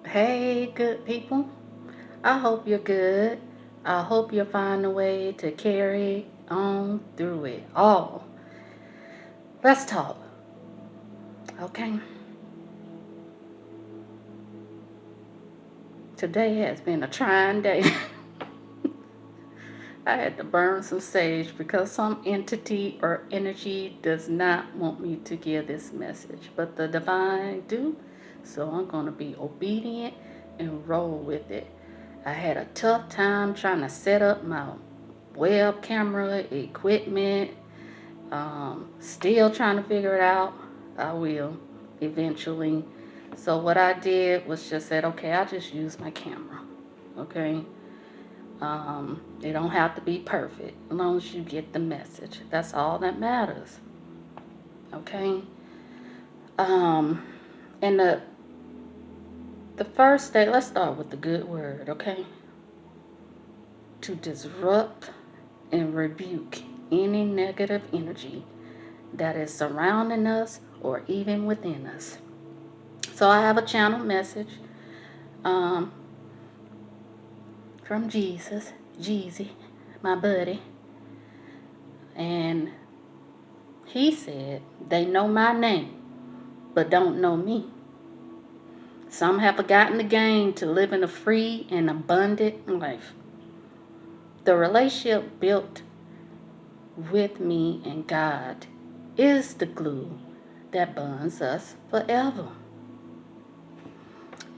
Hey, good people. I hope you're good. I hope you'll find a way to carry on through it all. Let's talk, okay? Today has been a trying day. I had to burn some sage because some entity or energy does not want me to give this message, but the divine do. So I'm going to be obedient and roll with it. I had a tough time trying to set up my web camera equipment. Still trying to figure it out. I will eventually. So what I did was just said, okay, I'll just use my camera. Okay. It don't have to be perfect as long as you get the message. That's all that matters. Okay. Um, and the first day, let's start with the good word. Okay. To disrupt and rebuke any negative energy that is surrounding us or even within us. So I have a channel message um, from Jesus, Jeezy, my buddy, and he said, they know my name, but don't know me. Some have forgotten the game to live in a free and abundant life. The relationship built with me and God is the glue that bonds us forever.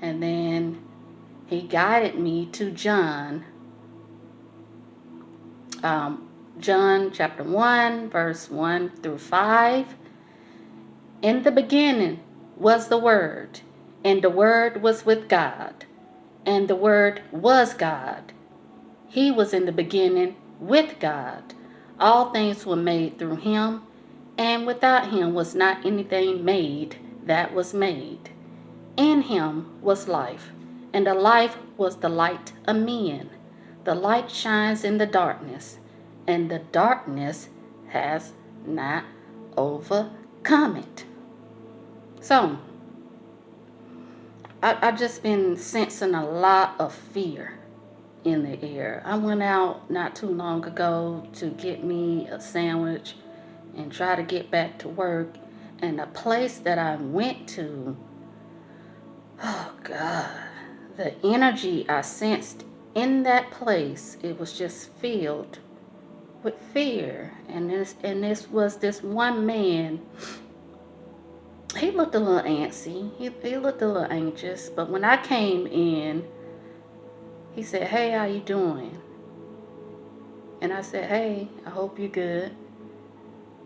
And then he guided me to John chapter 1, verse 1 through 5. In the beginning was the Word, and the Word was with God, and the Word was God. He was in the beginning with God. All things were made through him, and without him was not anything made that was made. In him was life, and the life was the light of men. The light shines in the darkness, and the darkness has not overcome it. So, I just been sensing a lot of fear in the air. I went out not too long ago to get me a sandwich and try to get back to work. And the place that I went to, oh God, the energy I sensed in that place, it was just filled with fear. And this was this one man. He looked a little antsy. He looked a little anxious. But when I came in, he said, "Hey, how you doing?" And I said, "Hey, I hope you're good."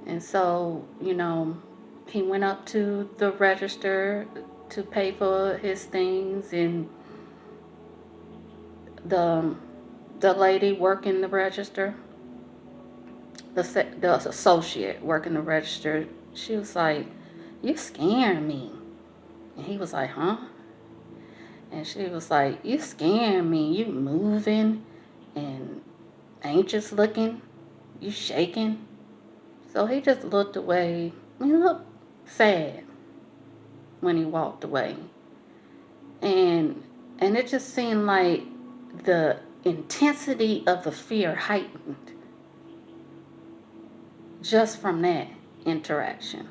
And so, he went up to the register to pay for his things, and the the lady working the register, the associate working the register, she was like, "You scaring me." And he was like, "Huh?" And she was like, "You scaring me. You moving and anxious looking. You shaking." So he just looked away. He looked sad when he walked away. And it just seemed like the intensity of the fear heightened just from that interaction.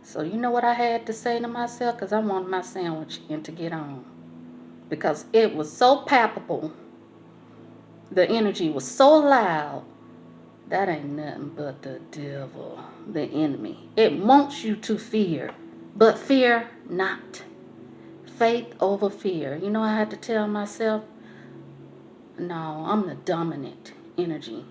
So you know what I had to say to myself? Because I wanted my sandwich and to get on. Because it was so palpable. The energy was so loud. That ain't nothing but the devil, the enemy. It wants you to fear, but fear not. Faith over fear. You know, I had to tell myself, no, I'm the dominant energy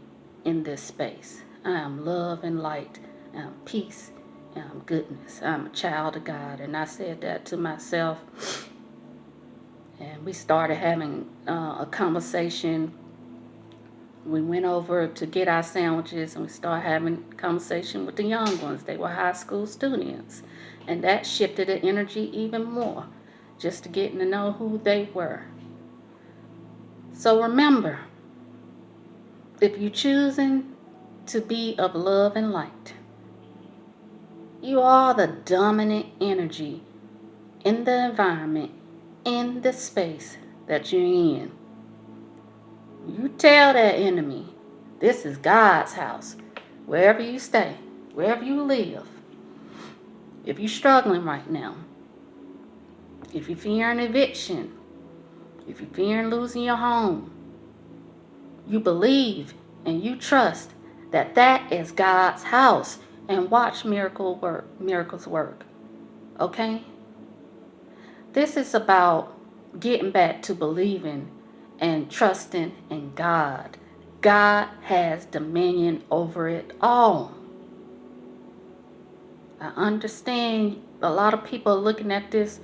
in this space. I am love and light. I'm peace. I'm goodness. I'm a child of God. And I said that to myself. And we started having a conversation. We went over to get our sandwiches, and we started having a conversation with the young ones. They were high school students. And that shifted the energy even more, just to getting to know who they were. So remember, if you're choosing to be of love and light, you are the dominant energy in the environment in the space that you're in. You tell that enemy, this is God's house. Wherever you stay, wherever you live. If you're struggling right now, if you're fearing eviction, if you're fearing losing your home, you believe and you trust that that is God's house, and watch miracles work. Okay? This is about getting back to believing and trusting in God. God has dominion over it all. I understand a lot of people looking at this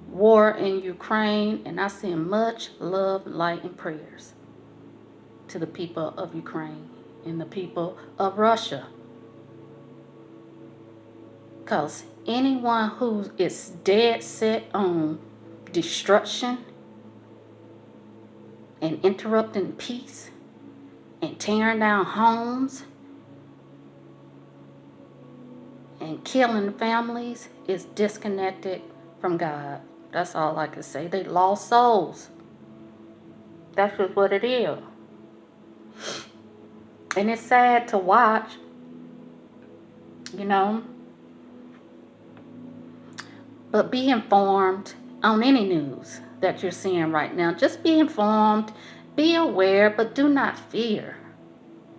war in Ukraine, and I send much love, light, and prayers to the people of Ukraine and the people of Russia. Because anyone who is dead set on destruction and interrupting peace and tearing down homes and killing families is disconnected from God. That's all I can say. They lost souls. That's just what it is. And it's sad to watch, you know. But be informed on any news that you're seeing right now. Just be informed, be aware, but do not fear.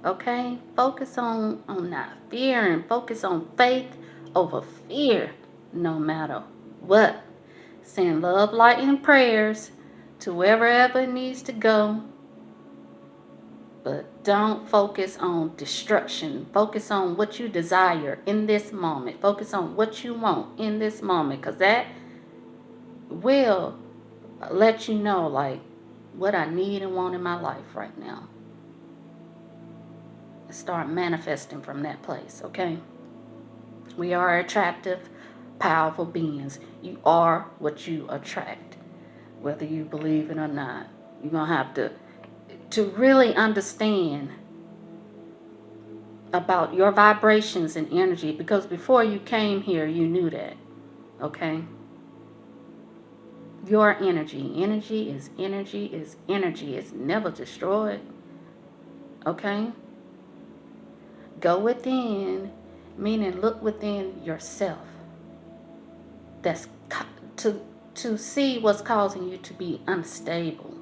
Okay? Focus on not fearing. Focus on faith over fear, no matter what. Send love, light, and prayers to wherever it needs to go. But don't focus on destruction. Focus on what you desire in this moment. Focus on what you want in this moment, because that will let you know, like, what I need and want in my life right now. Start manifesting from that place, okay? We are attractive, powerful beings. You are what you attract, whether you believe it or not. You're going to have to really understand about your vibrations and energy, because before you came here, you knew that, okay? Your energy. Energy is energy is energy. It's never destroyed, okay? Go within, meaning look within yourself. That's to see what's causing you to be unstable,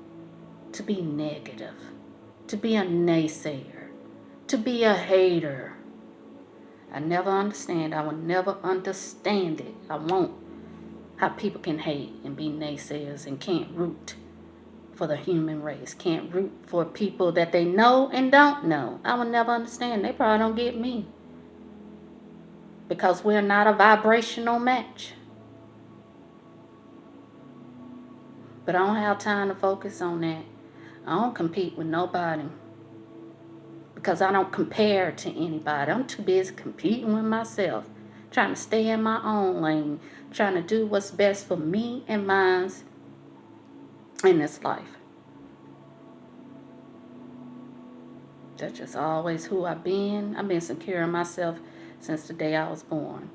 to be negative, to be a naysayer, to be a hater. I never understand. I will never understand it. I won't. How people can hate and be naysayers and can't root for the human race, can't root for people that they know and don't know. I will never understand. They probably don't get me, because we're not a vibrational match. But I don't have time to focus on that. I don't compete with nobody, because I don't compare to anybody. I'm too busy competing with myself, trying to stay in my own lane, trying to do what's best for me and mine in this life. That's just always who I've been. I've been secure in myself since the day I was born.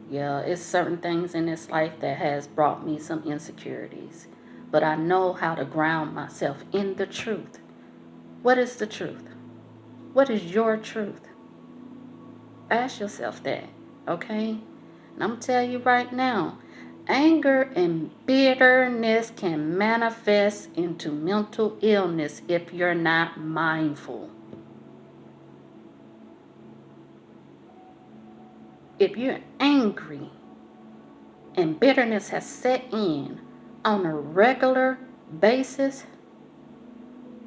Yeah, it's certain things in this life that has brought me some insecurities. But I know how to ground myself in the truth. What is the truth? What is your truth? Ask yourself that, okay? And I'm going to tell you right now, anger and bitterness can manifest into mental illness if you're not mindful. If you're angry and bitterness has set in on a regular basis,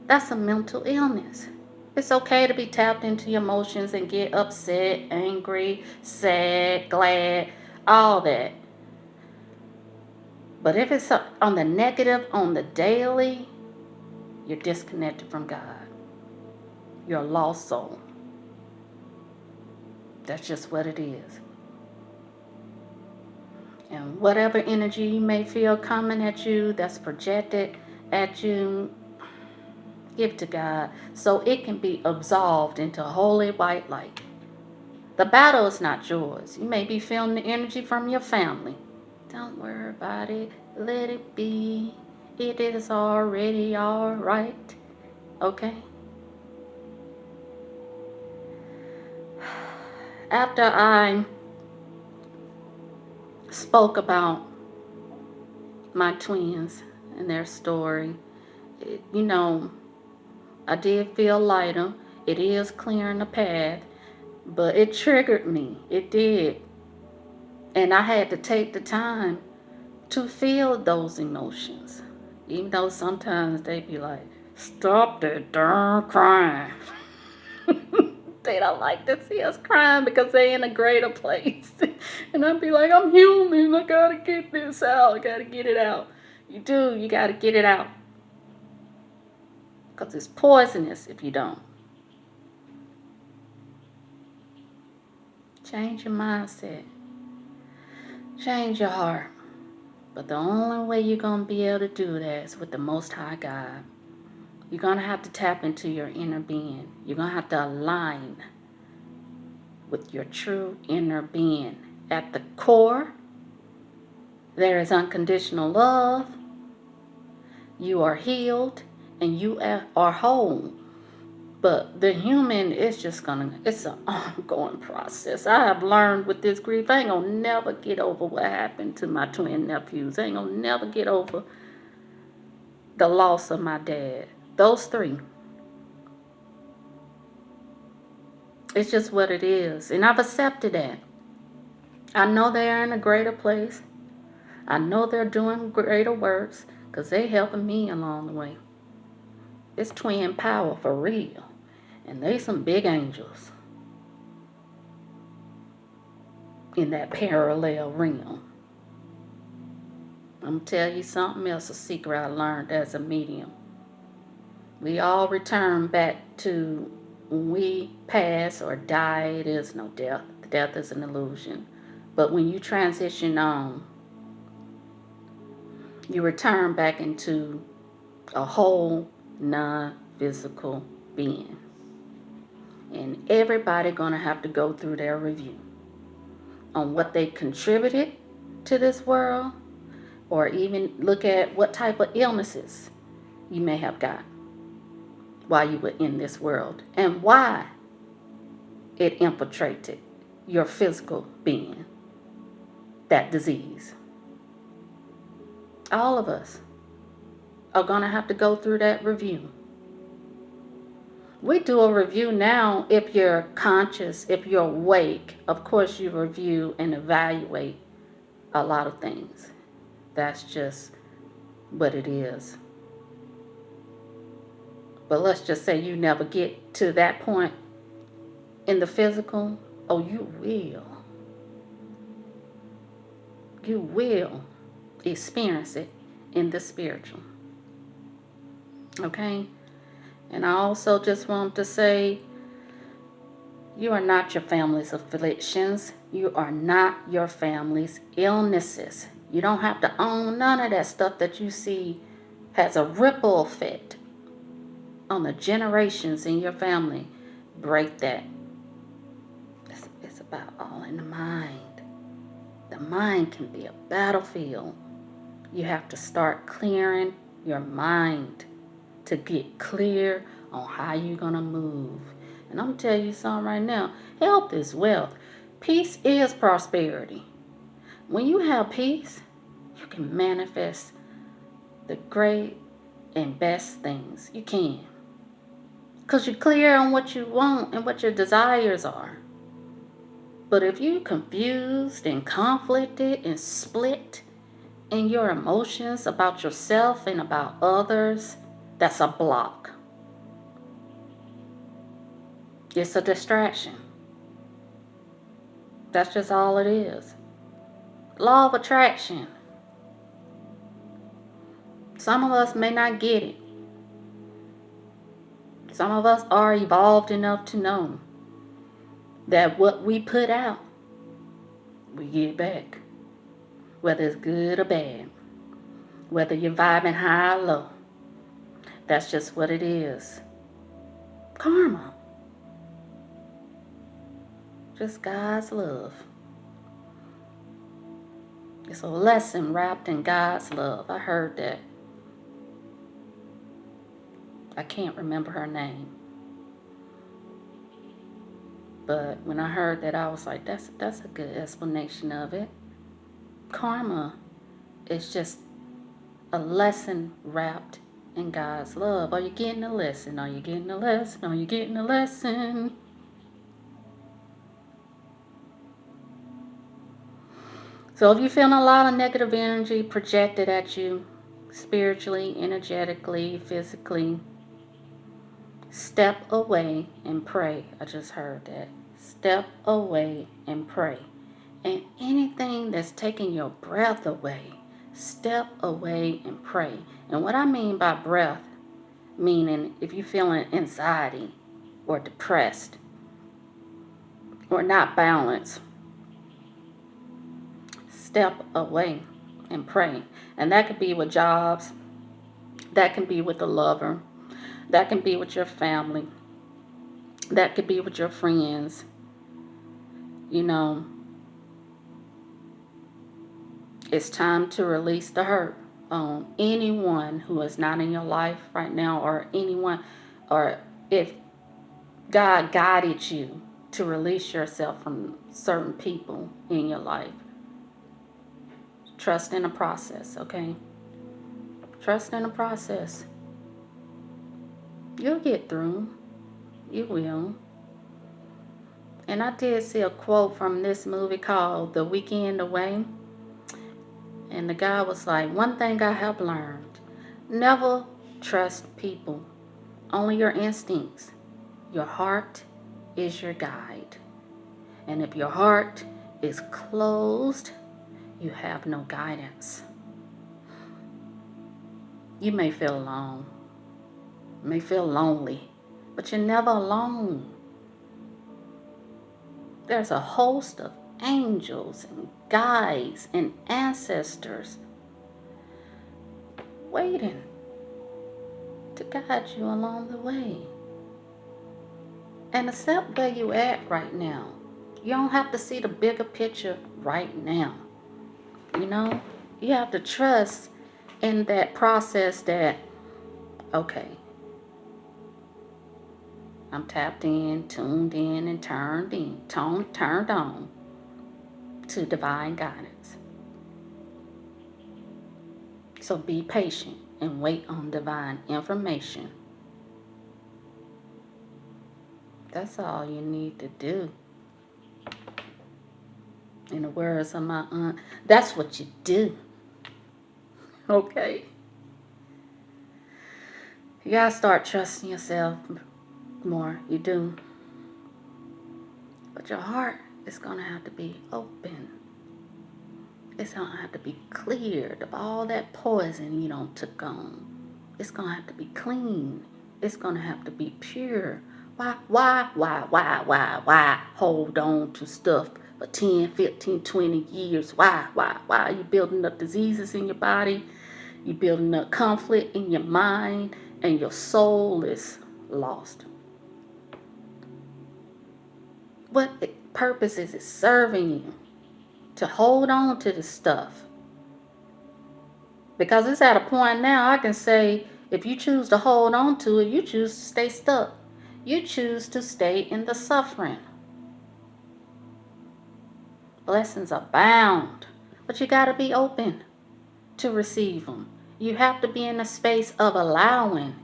that's a mental illness. It's okay to be tapped into your emotions and get upset, angry, sad, glad, all that. But if it's on the negative, on the daily, you're disconnected from God. You're a lost soul. That's just what it is. And whatever energy you may feel coming at you, that's projected at you, give it to God so it can be absolved into holy white light. The battle is not yours. You may be feeling the energy from your family Don't worry about it. Let it be. It is already alright. Okay? After I spoke about my twins and their story, I did feel lighter. It is clearing the path, but it triggered me. It did. And I had to take the time to feel those emotions. Even though sometimes they be like, stop that darn crying. They don't like to see us crying because they in a greater place. And I'd be like, I'm human. I gotta get this out. I gotta get it out. You do. You gotta get it out. Because it's poisonous if you don't. Change your mindset. Change your heart. But the only way you're going to be able to do that is with the Most High God. You're going to have to tap into your inner being. You're going to have to align with your true inner being. At the core, there is unconditional love. You are healed and you are whole. But the human is just it's an ongoing process. I have learned with this grief, I ain't gonna never get over what happened to my twin nephews. I ain't gonna never get over the loss of my dad. Those three. It's just what it is. And I've accepted that. I know they're in a greater place. I know they're doing greater works because they're helping me along the way. It's twin power for real. And they some big angels in that parallel realm. I'm going to tell you something else, a secret I learned as a medium. We all return back to when we pass or die, it is no death. Death is an illusion. But when you transition on, you return back into a whole non-physical being. And everybody gonna have to go through their review on what they contributed to this world, or even look at what type of illnesses you may have got while you were in this world and why it infiltrated your physical being, that disease. All of us are gonna have to go through that review. We do a review now if you're conscious, if you're awake. Of course, you review and evaluate a lot of things. That's just what it is. But let's just say you never get to that point in the physical. Oh, you will. You will experience it in the spiritual. Okay? And I also just want to say, you are not your family's afflictions. You are not your family's illnesses. You don't have to own none of that stuff that you see has a ripple effect on the generations in your family. Break that. It's about all in the mind. The mind can be a battlefield. You have to start clearing your mind to get clear on how you're going to move. And I'm going to tell you something right now. Health is wealth. Peace is prosperity. When you have peace, you can manifest the great and best things you can. Because you're clear on what you want and what your desires are. But if you're confused and conflicted and split in your emotions about yourself and about others, that's a block. It's a distraction. That's just all it is. Law of attraction. Some of us may not get it. Some of us are evolved enough to know that what we put out, we get back. Whether it's good or bad. Whether you're vibing high or low. That's just what it is. Karma. Just God's love. It's a lesson wrapped in God's love. I heard that. I can't remember her name. But when I heard that, I was like, that's a good explanation of it. Karma is just a lesson wrapped in God's love. Are you getting a lesson? Are you getting a lesson? Are you getting a lesson? So if you're feeling a lot of negative energy projected at you, spiritually, energetically, physically, step away and pray. I just heard that. Step away and pray. And anything that's taking your breath away, step away and pray. And what I mean by breath, meaning if you're feeling anxiety or depressed or not balanced, step away and pray. And that could be with jobs, that can be with a lover, that can be with your family, that could be with your friends. You know, it's time to release the hurt on anyone who is not in your life right now, or anyone, or if God guided you to release yourself from certain people in your life. Trust in the process, okay? Trust in the process. You'll get through. You will. And I did see a quote from this movie called The Weekend Away. And the guy was like, one thing I have learned, never trust people, only your instincts. Your heart is your guide. And if your heart is closed, you have no guidance. You may feel alone, you may feel lonely, but you're never alone. There's a host of angels and guides and ancestors waiting to guide you along the way. And accept where you at right now. You don't have to see the bigger picture right now. You know, you have to trust in that process that, okay, I'm tapped in, tuned in, and turned on to divine guidance. So be patient and wait on divine information. That's all you need to do. In the words of my aunt, that's what you do. Okay? You gotta start trusting yourself more. You do. But your heart is gonna have to be open. It's gonna have to be cleared of all that poison you don't took on. It's gonna have to be clean. It's gonna have to be pure. Why hold on to stuff for 10, 15, 20 years? Why? Are you building up diseases in your body? You're building up conflict in your mind, and your soul is lost. What purpose is it serving you to hold on to this stuff? Because it's at a point now I can say, if you choose to hold on to it, you choose to stay stuck. You choose to stay in the suffering. Blessings abound, but you got to be open to receive them. You have to be in a space of allowing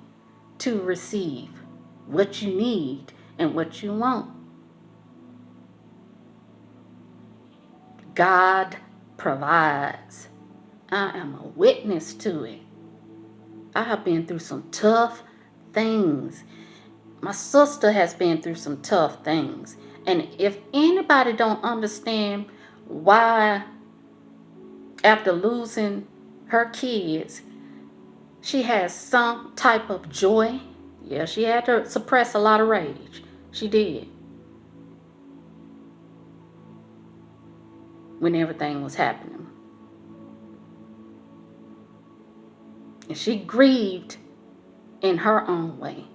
to receive what you need and what you want. God provides. I am a witness to it. I have been through some tough things. My sister has been through some tough things. And if anybody don't understand why after losing her kids, she has some type of joy. Yeah, she had to suppress a lot of rage. She did. When everything was happening. And she grieved in her own way.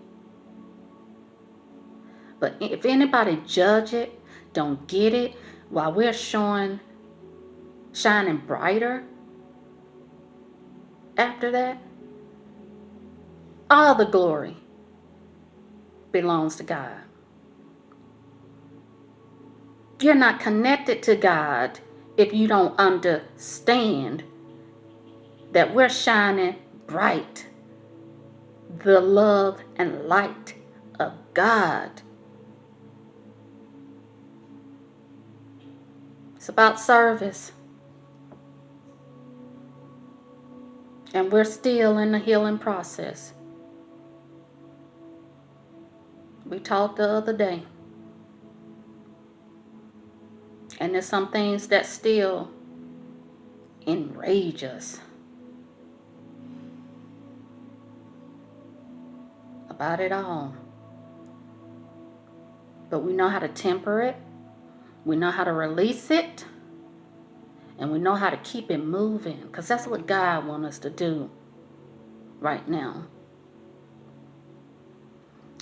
But if anybody judge it, don't get it, while we're showing shining brighter after that, all the glory belongs to God. You're not connected to God if you don't understand that we're shining bright the love and light of God. It's about service. And we're still in the healing process. We talked the other day. And there's some things that still enrage us about it all. But we know how to temper it. We know how to release it. And we know how to keep it moving. Because that's what God wants us to do right now.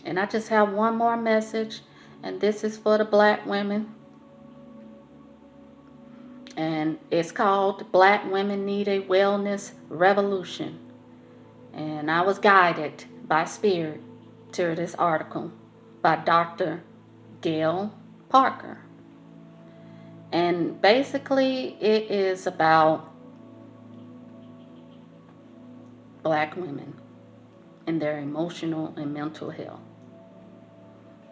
And I just have one more message. And this is for the black women. And it's called Black Women Need a Wellness Revolution. And I was guided by Spirit to this article by Dr. Gail Parker. And basically it is about black women and their emotional and mental health.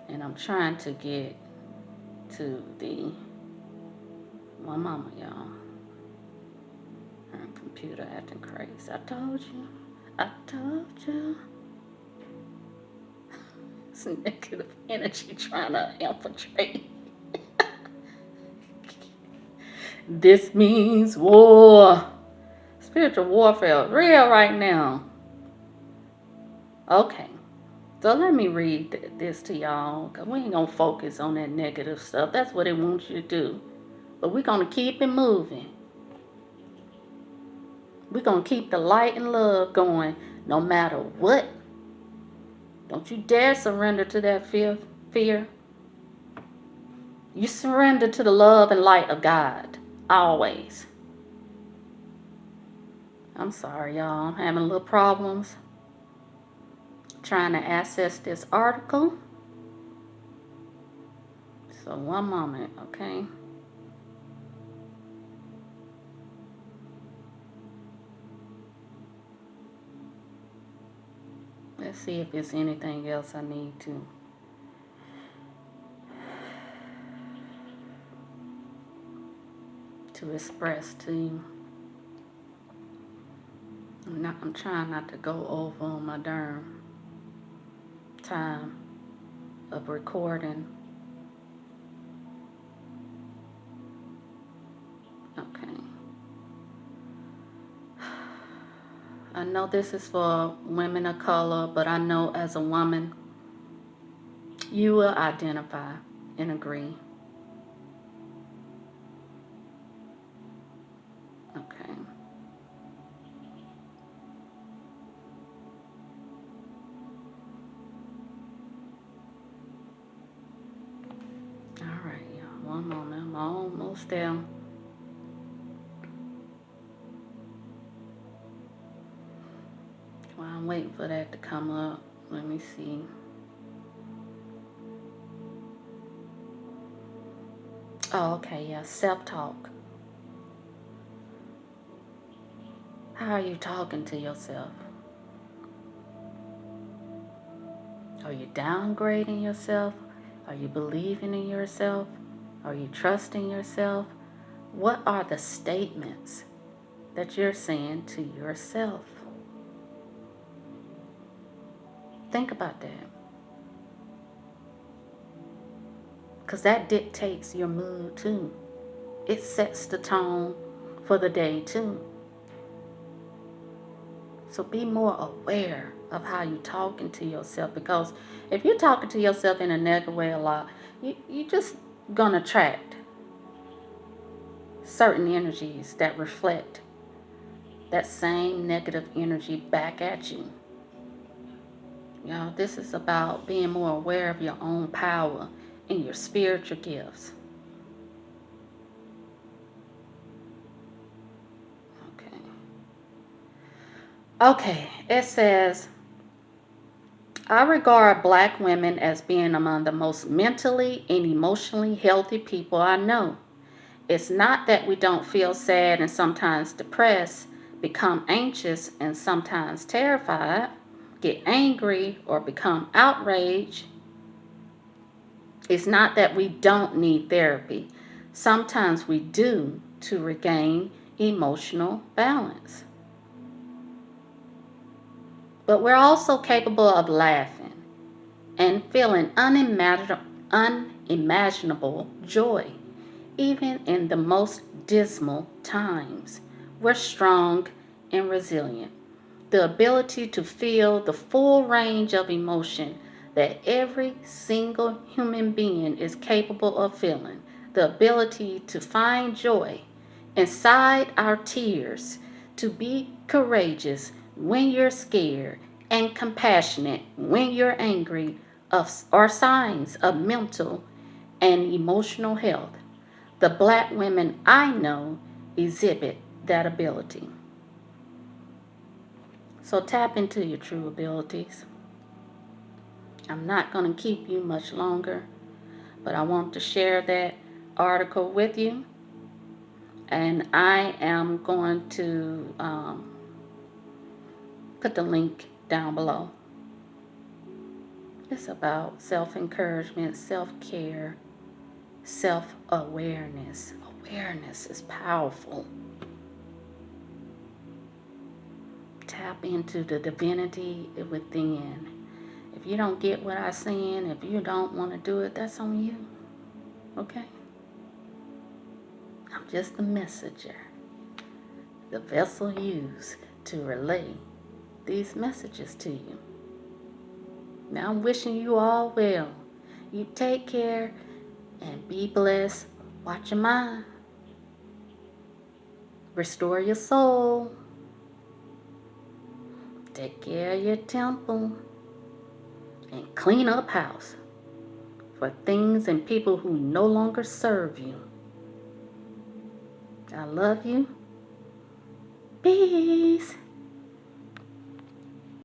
And I'm trying to get to my mama, y'all. Her computer acting crazy. I told you. It's negative energy trying to infiltrate. This means war. Spiritual warfare is real right now. Okay. So let me read this to y'all, because we ain't going to focus on that negative stuff. That's what it wants you to do. But we're going to keep it moving. We're going to keep the light and love going no matter what. Don't you dare surrender to that fear. You surrender to the love and light of God. Always. I'm sorry, y'all. I'm having little problems trying to access this article. So one moment, okay? Let's see if there's anything else I need to express to you. I'm trying not to go over on my darn time of recording. Okay. I know this is for women of color, but I know as a woman, you will identify and agree. Okay. All right, y'all. One moment. I'm almost there. While I'm waiting for that to come up, let me see. Oh, okay, yeah. Self-talk. How are you talking to yourself? Are you downgrading yourself? Are you believing in yourself? Are you trusting yourself? What are the statements that you're saying to yourself? Think about that. Because that dictates your mood too. It sets the tone for the day too. So be more aware of how you're talking to yourself, because if you're talking to yourself in a negative way a lot, you just gonna attract certain energies that reflect that same negative energy back at you. You know, this is about being more aware of your own power and your spiritual gifts. Okay, it says, I regard black women as being among the most mentally and emotionally healthy people I know. It's not that we don't feel sad and sometimes depressed, become anxious and sometimes terrified, get angry or become outraged. It's not that we don't need therapy. Sometimes we do to regain emotional balance. But we're also capable of laughing and feeling unimaginable joy, even in the most dismal times. We're strong and resilient. The ability to feel the full range of emotion that every single human being is capable of feeling. The ability to find joy inside our tears, to be courageous when you're scared, and compassionate when you're angry are signs of mental and emotional health. The black women I know exhibit that ability. So tap into your true abilities. I'm not going to keep you much longer, but I want to share that article with you. And I am going to put the link down below. It's about self-encouragement, self-care, self-awareness. Awareness is powerful. Tap into the divinity within. If you don't get what I'm saying, if you don't want to do it, that's on you. Okay? I'm just a messenger, the vessel used to relay these messages to you. Now I'm wishing you all well. You take care and be blessed. Watch your mind. Restore your soul. Take care of your temple. And clean up house for things and people who no longer serve you. I love you. Peace.